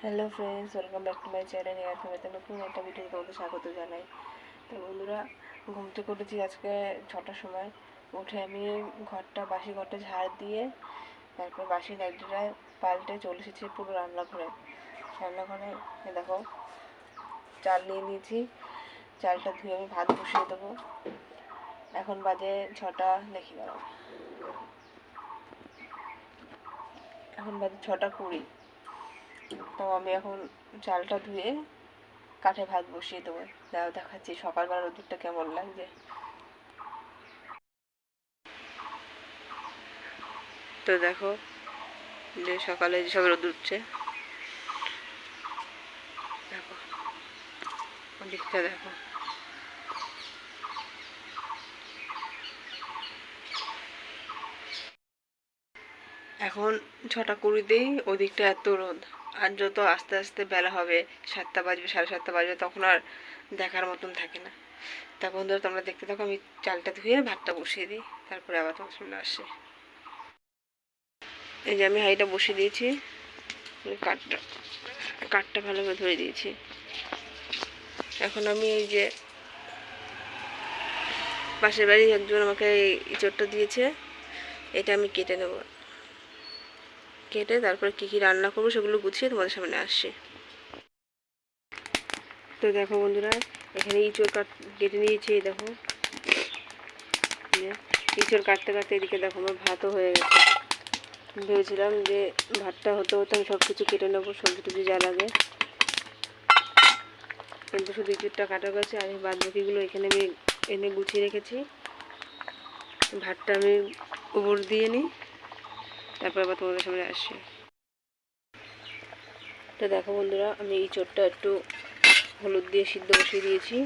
Hello friends, welcome back to my channel. এর ফেরত নতুন একটা ভিডিও তোমাদের স্বাগত জানাই। তো বন্ধুরা, ঘুম থেকে উঠেছি আজকে 6টার সময়। উঠে আমি বাসি ঘরটা ঝাড় দিয়ে তারপর বাসি লাইটটা পাল্টে চলে এসেছি পুরো রান্নাঘরে। দেখো, চাল নিয়ে নিয়েছি। চালটা ধুয়ে আমি ভাত বসিয়ে দেবো। এখন বাজে 6টা, দেখি দাঁড়াও, এখন বাজে 6টা 20। তো আমি এখন চালটা ধুয়ে কাঠে ভাত বসিয়ে দেবো। দেখাচ্ছি সকালবেলা রোদটা কেমন লাগছে। তো দেখো, যে সকালে যেসব রোদ উঠছে, দেখো ওদিকটা দেখো। এখন 6টা 20তেই ওদিকটা এত রোদ। আর যত আস্তে আস্তে বেলা হবে, 7টা বাজবে, 7:30 বাজবে, তখন আর দেখার মতন থাকে না। তা বন্ধুরা, তোমরা দেখতে থাকো। আমি চালটা ধুয়ে ভাতটা বসিয়ে দিই, তারপরে আবার তোমার সামনে আসে। এই যে আমি হাঁড়িটা বসিয়ে দিয়েছি, কাঠটা কাঠটা ভালোভাবে ধরে দিয়েছি। এখন আমি এই যে পাশের বাড়ি একজন আমাকে এই চোরটা দিয়েছে, এটা আমি কেটে নেব। কেটে তারপরে কী কী রান্না করবো সেগুলো গুছিয়ে তোমাদের সামনে আসছি। তো দেখো বন্ধুরা, এখানে ইঁচড় কেটে নিয়েছি। দেখো, ইঁচড় কাটতে কাটতে এদিকে দেখো আমার ভাতও হয়ে গেছে। ভেবেছিলাম যে ভাতটা হতে হতে আমি সব কিছু কেটে নেবো, সবজি টবজি যা লাগে, কিন্তু শুধু ইঁচড়টা কাটা গেছে। আর বাদ বাকিগুলো এখানে আমি এনে গুছিয়ে রেখেছি। ভাতটা আমি উপর দিয়ে নিই, তারপর আবার তোমাদের সামনে আসছি। তো দেখো বন্ধুরা, আমি ইঁচড়টা একটু হলুদ দিয়ে সিদ্ধ বসিয়ে দিয়েছি।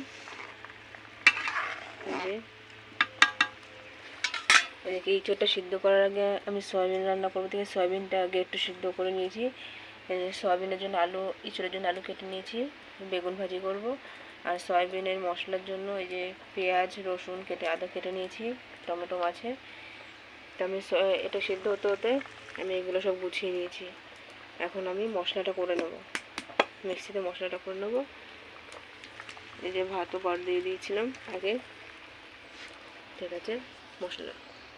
এদিকে ইঁচড়টা সিদ্ধ করার আগে আমি সয়াবিন রান্না করবো, থেকে সয়াবিনটা আগে একটু সিদ্ধ করে নিয়েছি। সয়াবিনের জন্য আলু, ইঁচড়ের জন্য আলু কেটে নিয়েছি, বেগুন ভাজি করব। আর সয়াবিনের মশলার জন্য এই যে পেঁয়াজ, রসুন কেটে, আদা কেটে নিয়েছি, টমেটো আছে। তো আমি এটা সিদ্ধ হতে হতে আমি এগুলো সব গুছিয়ে নিয়েছি। এখন আমি মশলাটা করে নেব, মিক্সিতে মশলাটা করে নেব। এই যে ভাতও পাট দিয়ে দিয়েছিলাম আগে, ঠিক আছে।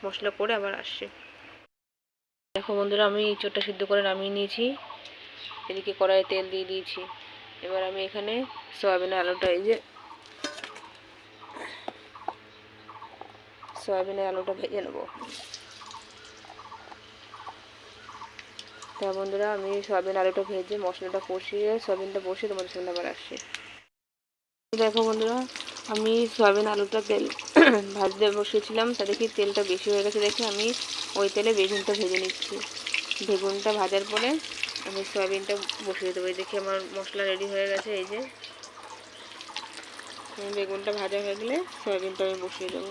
মশলা করে আবার আসছি। দেখো বন্ধুরা, আমি ইঁচড়টা সিদ্ধ করে নামিয়ে নিয়েছি। এদিকে কড়াইয়ে তেল দিয়ে দিয়েছি। এবার আমি এখানে সয়াবিনের আলুটা ভেজে নেব। তা বন্ধুরা, আমি সয়াবিন আলুটা ভেজে মশলাটা কষিয়ে সয়াবিনটা বসিয়ে তোমাদের সামনে আবার আসছি। দেখো বন্ধুরা, আমি সয়াবিন আলুটা তেল ভাজতে বসিয়েছিলাম, তা দেখি তেলটা বেশি হয়ে গেছে, দেখে আমি ওই তেলে বেগুনটা ভেজে নিচ্ছি। বেগুনটা ভাজার পরে আমি সয়াবিনটা বসিয়ে দেবো। দেখি আমার মশলা রেডি হয়ে গেছে। এই যে বেগুনটা ভাজা হয়ে গেলে সয়াবিনটা আমি বসিয়ে দেবো।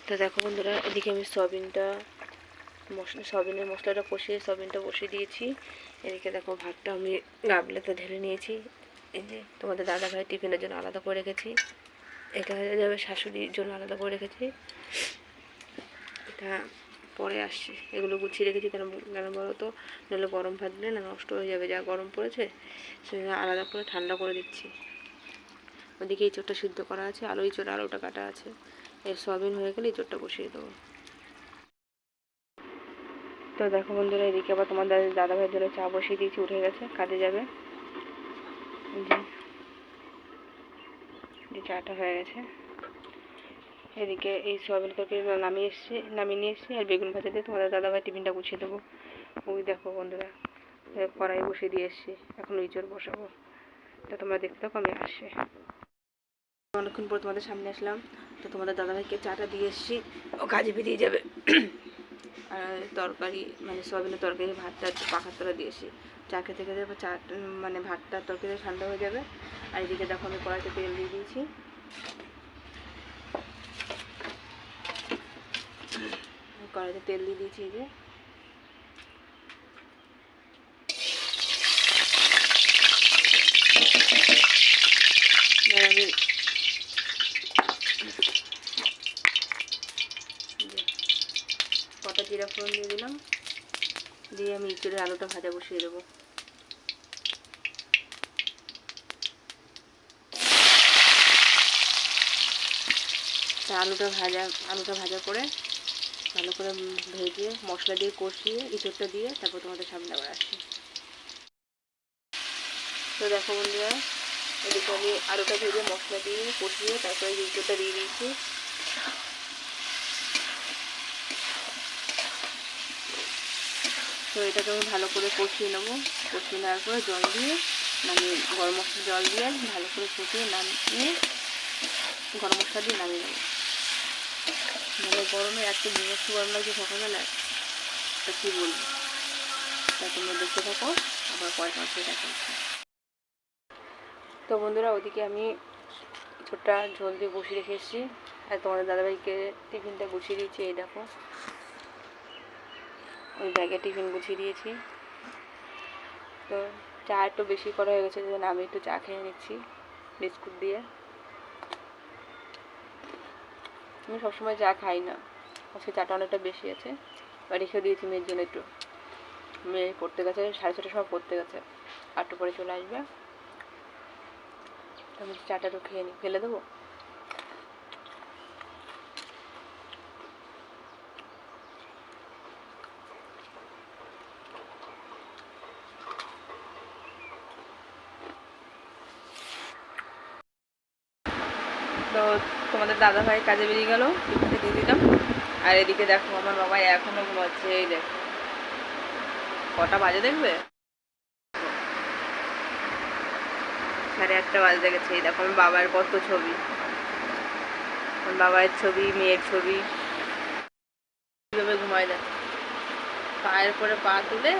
তো দেখো বন্ধুরা, এদিকে আমি সয়াবিনের মশলাটা কষিয়ে সয়াবিনটা বসিয়ে দিয়েছি। এদিকে দেখো ভাতটা আমি গামলাতে ঢেলে নিয়েছি। এই যে তোমাদের দাদাভাই টিফিনের জন্য আলাদা করে রেখেছি, এটা হয়ে যাবে শাশুড়ির জন্য আলাদা করে রেখেছি। এটা পরে আসছে, এগুলো গুছিয়ে রেখেছি। কেন বলো তো, নাহলে গরম ভাত দিলে না নষ্ট হয়ে যাবে। যা গরম পড়েছে সেটা আলাদা করে ঠান্ডা করে দিচ্ছি। ওদিকে ইঁচড়টা সিদ্ধ করা আছে, আলুটা কাটা আছে। এর সয়াবিন হয়ে গেলে ইঁচড়টা বসিয়ে দেবো। তো দেখো বন্ধুরা, এদিকে আবার তোমার দাদাভাইয়ের জন্য চা বসিয়ে দিয়েছি, উঠে গেছে, কাজে যাবে। যে চাটা হয়ে গেছে। এদিকে এই সয়াবিন তরকারি নামিয়ে নিয়ে এসেছি। আর বেগুন ভাজা দিয়ে তোমাদের দাদাভাই টিফিনটা গুছিয়ে দেবো। ওই দেখো বন্ধুরা, কড়াই বসিয়ে দিয়ে এসেছি, এখন ইঁচড় বসাবো। তা তোমরা দেখতে থাকো, আমি আসছি। অনেকক্ষণ পর তোমাদের সামনে আসলাম। তো তোমাদের দাদাভাইকে চাটা দিয়ে এসেছি, ও কাজে বেরিয়ে যাবে। আর তরকারি, মানে সয়াবিনের তরকারি, ভাতটা একটু পাখার তলা দিয়েছি। চা খেতে খেতে ভাতটা তরকারি ঠান্ডা হয়ে যাবে। আর এদিকে দেখো, আমি কড়াইতে তেল দিয়ে দিয়েছি। কড়াইতে তেল দিয়ে দিয়েছি। এই যে আমি কটা জিরা ফোড়ন দিয়ে দিলাম, দিয়ে আমি ইঁচড়ের আলুটা ভাজা বসিয়ে দেবো। আলুটা ভাজা করে ভালো করে ভেজে মশলা দিয়ে কষিয়ে ইঁচড়টা দিয়ে তারপর তোমাদের সামনে আবার আসি। তো দেখো বন্ধুরা, এদিকে আমি আলুটা ভেজে মশলা দিয়ে কষিয়ে তারপরে ইঁচড়টা দিয়ে দিয়েছি। তো এটাকে আমি ভালো করে কষিয়ে নেবো। কষিয়ে নেওয়ার পরে জল দিয়ে নামিয়ে, গরম মশলা জল দিয়ে ভালো করে কষিয়ে নামিয়ে গরম মশলা দিয়ে নামিয়ে নেবো। মানে গরমে এত বিভৎস গরম লাগছে সকালবেলায়, তা কী বলবো। তা তোমরা দেখতে থাকো, আবার পরে তোমার সাথে দেখা হচ্ছে। তো বন্ধুরা, ওদিকে আমি ছোটটা ঝোল দিয়ে বসিয়ে রেখে এসেছি, আর তোমাদের দাদাভাইকে টিফিনটা গুছিয়ে দিয়েছি। এই দেখো, ওই ব্যাগে টিফিন গুছিয়ে দিয়েছি। তো চা একটু বেশি করা হয়ে গেছে, যেন আমি একটু চা খেয়ে নিচ্ছি বিস্কুট দিয়ে। আমি সবসময় চা খাই না, আজকে চাটা অনেকটা বেশি আছে, বা রেখে দিয়েছি মেয়ের জন্য একটু। মেয়ে পড়তে গেছে, 6:30টার সময় পড়তে গেছে, 8টা পরে চলে আসবে। আমি চাটা একটু খেয়ে নিই, ফেলে দেবো। তো তোমাদের দাদাভাই কাজে বেরিয়ে গেল, টিফিনটা দিয়ে দিলাম। আর এদিকে দেখো, আমার বাবা এখনো ঘুমাচ্ছে। এই দেখো কটা বাজে দেখবে, 8:30 বাজে গেছে। এই দেখো আমার বাবার কত ছবি, আমার বাবার ছবি, মেয়ের ছবি। কীভাবে ঘুমায় দেখ, পায়ের পরে পা তুলে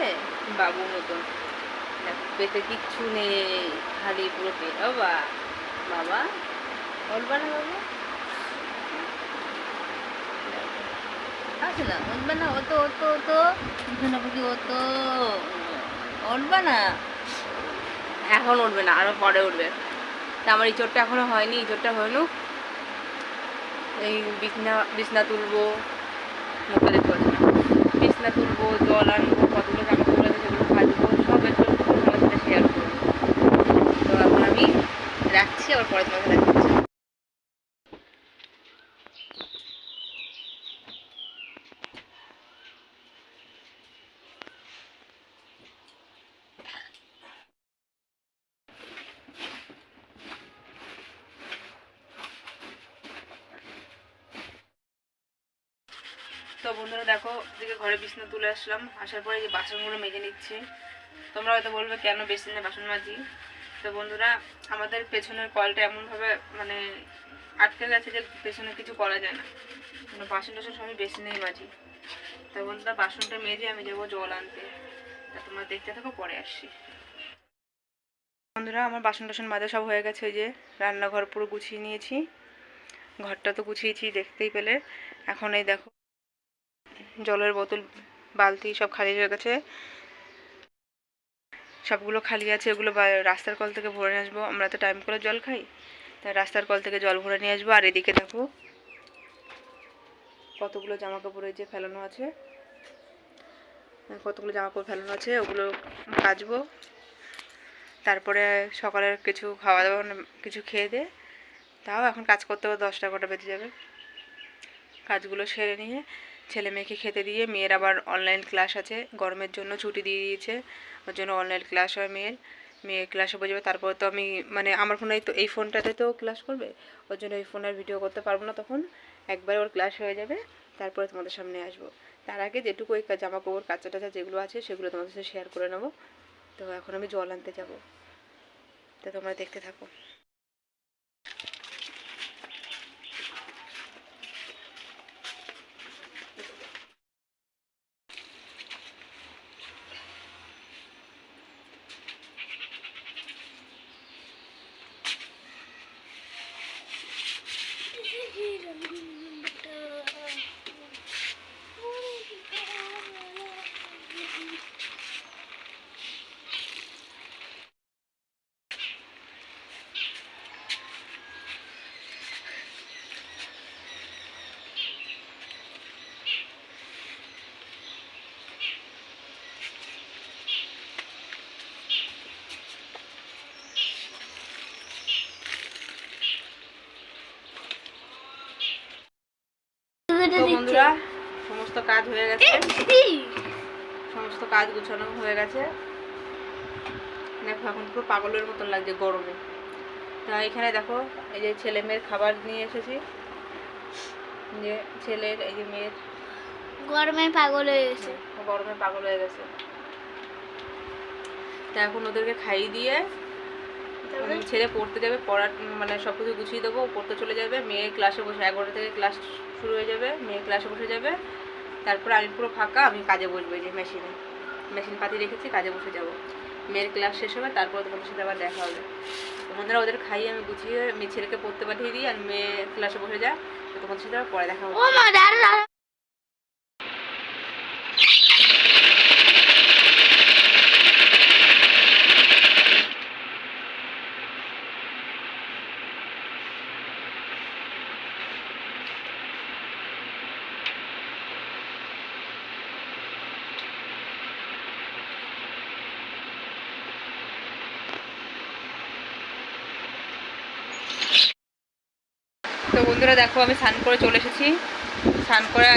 বাবুর মতন। পেটে কিচ্ছু নেই, খালি পুরো পেট। ও বাবা বলবা না, বাবা আছে না, উঠবে না। ও তো বুঝি ও তো উঠবে না, এখন উঠবে না, আরও পরে উঠবে। তা আমার ইঁচড়টা এখনো হয়নি, ইঁচড়টা হলো। এই বিছনা তুলবো, মুখে দেখতে পাচ্ছি না, বিছনা তুলবো, জল আনবো, কতগুলো জামা কাপড় আছে সেগুলো ভাজবো, সব একটু তোমার সাথে শেয়ার করবো। তো এখন আমি রাখছি, আবার পরে তোমার সাথে দেখাচ্ছি। তো বন্ধুরা দেখো, এদিকে ঘরে বিছনা তুলে আসলাম, আসার পরে যে বাসনগুলো মেজে নিচ্ছি। তোমরা হয়তো বলবে কেন বেসিনে বাসন মাজি। তো বন্ধুরা, আমাদের পেছনের কলটা এমনভাবে মানে আটকে গেছে যে পেছনে কিছু করা যায় না, বাসন টাসন সবই বেসিনেই মাজি। তো বন্ধুরা, বাসনটা মেজে আমি যাবো জল আনতে। তা তোমরা দেখতে থাকো, পরে আসছি। বন্ধুরা, আমার বাসন টাসন মাজা সব হয়ে গেছে। ওই যে রান্নাঘর পুরো গুছিয়ে নিয়েছি, ঘরটা তো গুছিয়েছি দেখতেই পেলে। এখন এই দেখো, জলের বোতল, বালতি সব খালি হয়ে গেছে, সবগুলো খালি আছে। ওগুলো রাস্তার কল থেকে ভরে নিয়ে আসবো। আমরা তো টাইম করে জল খাই, তাই রাস্তার কল থেকে জল ভরে নিয়ে আসবো। আর এদিকে দেখো কতগুলো জামা কাপড় যে ফেলানো আছে, ওগুলো কাচবো। তারপরে সকালের কিছু খাওয়া দাওয়া, কিছু খেয়ে দিয়ে, তাও এখন কাজ করতে হবে 10টা বেজে যাবে। কাজগুলো সেরে নিয়ে ছেলে মেয়েকে খেতে দিয়ে, মেয়ের আবার অনলাইন ক্লাস আছে, গরমের জন্য ছুটি দিয়ে দিয়েছে, ওর জন্য অনলাইন ক্লাস হয় মেয়ে ক্লাসে বোঝাবে। তারপর তো আমি মানে আমার ফোনে তো এই ফোনটাতে তো ক্লাস করবে, ওর জন্য এই ফোনের ভিডিও করতে পারবো না। তখন একবার ওর ক্লাস হয়ে যাবে, তারপরে তোমাদের সামনে আসবো। তার আগে যেটুকু ওই জামা কাপড় কাঁচা টাচা যেগুলো আছে সেগুলো তোমাদের সাথে শেয়ার করে নেবো। তো এখন আমি জল আনতে যাবো, তো তোমরা দেখতে থাকো। বন্ধুরা সমস্ত কাজ হয়ে গেছে, সমস্ত কাজ গুছানো হয়ে গেছে। দেখো এখন পুরো পাগলের মতন লাগছে গরমে। তা এখানে দেখো এই যে ছেলে মেয়ের খাবার নিয়ে এসেছি, যে ছেলের এই যে মেয়ের গরমে পাগল হয়ে গেছে, গরমে পাগল হয়ে গেছে। তা এখন ওদেরকে খাইয়ে দিয়ে ছেলে পড়তে যাবে, পড়ার মানে সব কিছু গুছিয়ে দেবো, পড়তে চলে যাবে। মেয়ে ক্লাসে বসে 11টা থেকে ক্লাস শুরু হয়ে যাবে, মেয়ে ক্লাসে বসে যাবে। তারপরে আমি পুরো ফাঁকা, আমি কাজে বসবো। যে মেশিন পাতি রেখেছি, কাজে বসে যাব। মেয়ের ক্লাস শেষ হবে, তারপরে তোমাদের সাথে আবার দেখা হবে। তোমাদের ওদের খাইয়ে আমি গুছিয়ে মেয়ে ছেলেকে পড়তে পাঠিয়ে দিই, আর মেয়ে ক্লাসে বসে যায়। তো তোমাদের সাথে আবার পরে দেখা হবে। তো বন্ধুরা দেখো আমি স্নান করে চলে এসেছি। স্নান করে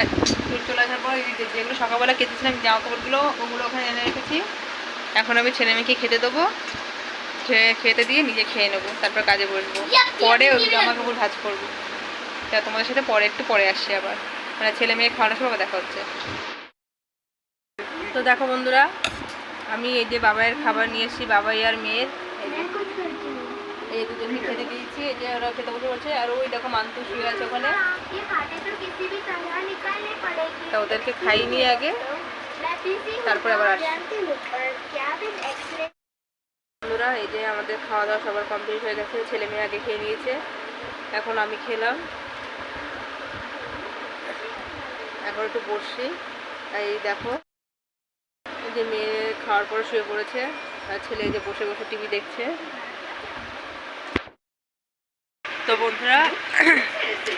চলে আসার পর যেগুলো সকালবেলা কেটেছিলাম জামা কাপড়গুলো, ওগুলো ওখানে এনে রেখেছি। এখন আমি ছেলে মেয়েকে খেতে দেবো, খেতে দিয়ে নিজে খেয়ে নেবো, তারপর কাজে বসবো। পরে ওই জামা কাপড় ভাঁজ করবো। তা তোমাদের সাথে একটু পরে আসছি আবার, মানে ছেলে মেয়ে খাওয়ানোর সময় দেখা হচ্ছে। তো দেখো বন্ধুরা আমি এই যে বাবাইয়ের খাবার নিয়ে এসেছি, বাবাই আর মেয়ের এই দুজনকে খেতে দিয়েছি। এই যে ওরা খেতে বসে পড়ছে, আর ওই দেখো মান্তু শুয়ে আছে ওখানে। তা ওদেরকে খাইয়ে নিয়ে আগে, তারপরে আবার আসছি। বন্ধুরা এই যে আমাদের খাওয়া দাওয়া সবার কমপ্লিট হয়ে গেছে, ছেলে মেয়ে আগে খেয়ে নিয়েছে, এখন আমি খেলাম। এখন একটু বসছি। এই দেখো এই যে মেয়ে খাওয়ার পরে শুয়ে পড়েছে, আর ছেলে যে বসে বসে টিভি দেখছে। তো বন্ধুরা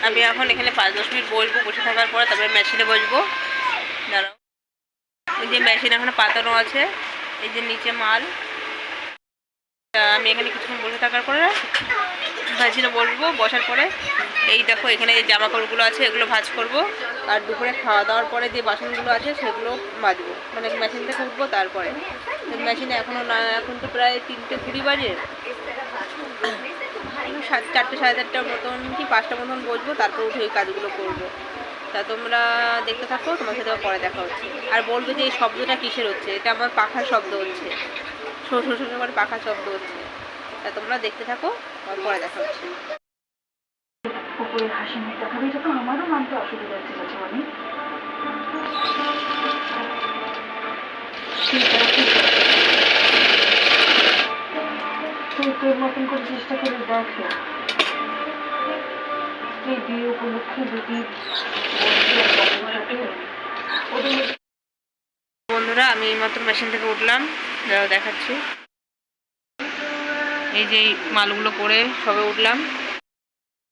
আমি এখন এখানে 5-10 মিনিট বসবো, বসে থাকার পরে তারপরে মেশিনে বসবো। দাঁড়াও, এই যে মেশিন এখানে পাতানো আছে, এই যে নিচে মাল। আমি এখানে কিছুক্ষণ বসে থাকার পরে মেশিনে বসবো, বসার পরে এই দেখো এখানে যে জামা কাপড়গুলো আছে এগুলো ভাঁজ করব। আর দুপুরে খাওয়া দাওয়ার পরে যে বাসনগুলো আছে সেগুলো মাজবো, মানে মেশিন থেকে উঠবো। তারপরে মেশিনে এখনও না, এখন তো প্রায় 3:20 বাজে, 4টে 4:30টার মতন কি 5টা মতন বসবো, তারপর উঠে এই কাজগুলো করবো। তা তোমরা দেখতে থাকো, তোমার সাথে পরে দেখা হচ্ছে। আর বলবে যে এই শব্দটা কিসের হচ্ছে, এটা আমার পাখার শব্দ হচ্ছে, শ্বশুর করে পাখার শব্দ হচ্ছে। তা তোমরা দেখতে থাকো, পরে দেখা হচ্ছে। উপরের হাসি মুখ দেখাবে, এটা তো আমারও মানতে অসুবিধা হচ্ছে গেছে অনেক। তোর মতন করে চেষ্টা করে দেখো, এই বিয়ে উপলক্ষে যদি বন্ধুরা আমি মাত্র মেশিন থেকে উঠলাম, দেখাচ্ছি। এই যে মালগুলো করে সবে উঠলাম,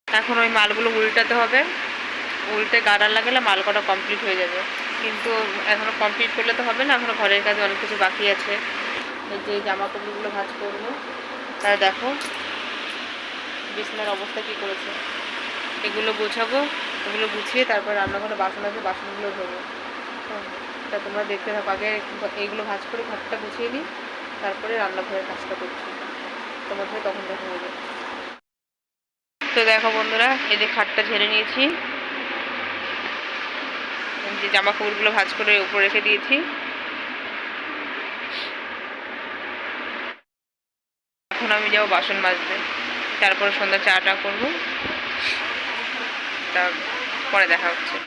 এখন ওই মালগুলো উল্টাতে হবে। উল্টে গার্ডার লাগালে মাল করা কমপ্লিট হয়ে যাবে, কিন্তু এখনও কমপ্লিট করলে তো হবে না, এখনও ঘরের কাজে অনেক কিছু বাকি আছে। এই যে জামা কাপড়গুলো ভাঁজ করবো। তাই দেখো বিছানার অবস্থা কী করেছে, এগুলো গোছাবো, এগুলো গুছিয়ে তারপর রান্নাঘরে বাসন আছে, বাসনগুলো ধোবো। তা তোমরা দেখতে থাকো, আগে এইগুলো ভাঁজ করে ঘরটা গুছিয়ে নিই, তারপরে রান্নাঘরের কাজটা করছি। তোমার সাথে তখন দেখা হবে। তো দেখো বন্ধুরা এই যে খাটটা ঝেড়ে নিয়েছি, যে জামা কাপড়গুলো ভাঁজ করে উপরে রেখে দিয়েছি। এখন আমি যাবো বাসন মাজতে, তারপরে সন্ধ্যা চাটা করবো। তারপরে দেখা হচ্ছে।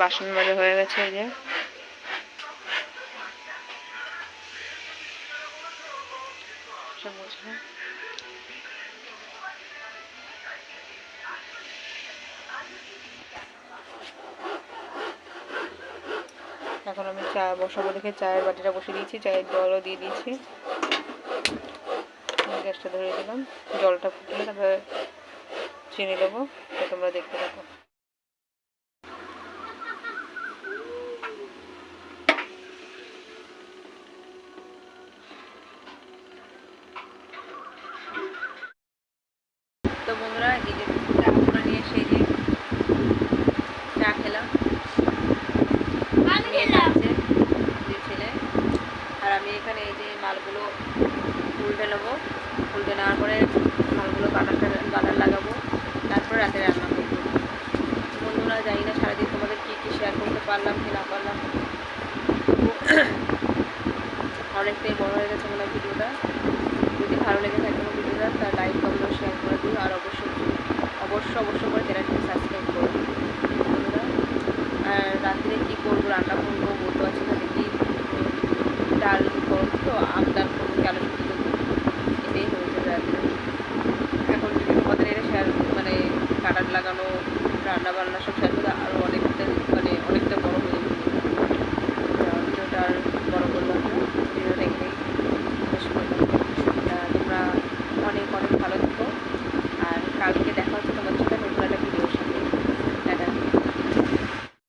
বাসন মাজা হয়ে গেছে। এই যে সব মুছবো। এখন আমি চা বসাবো দেখে চায়ের বাটিটা বসিয়ে দিয়েছি, চায়ের জলও দিয়ে দিয়েছি। গ্যাসটা ধরে দিলাম, জলটা ফুটলে তারপরে চিনি দেবো। তো তোমরা দেখতে থাকো। তো বন্ধুরা এই যে চা করে নিয়ে এসে যে চা খেলাম, আমি খেলাম। দুই ছেলে আর আমি। এখানে এই যে মালগুলো উল্টে নেবো, উল্টে নেওয়ার পরে মালগুলো বাগার লাগাবো, তারপরে রাতে রান্না করবো। বন্ধুরা জানি না সারাদিন তোমাদের কী কী শেয়ার করতে পারলাম কি না পারলাম, অনেকটাই বড় হয়ে গেছে মনে হয় ভিডিওটা। যদি ভালো লেগে থাকে আমার ভিডিওটা, তার লাইক কমেন্ট শেয়ার করে দিও। আর অবশ্যই করে চ্যানেলটি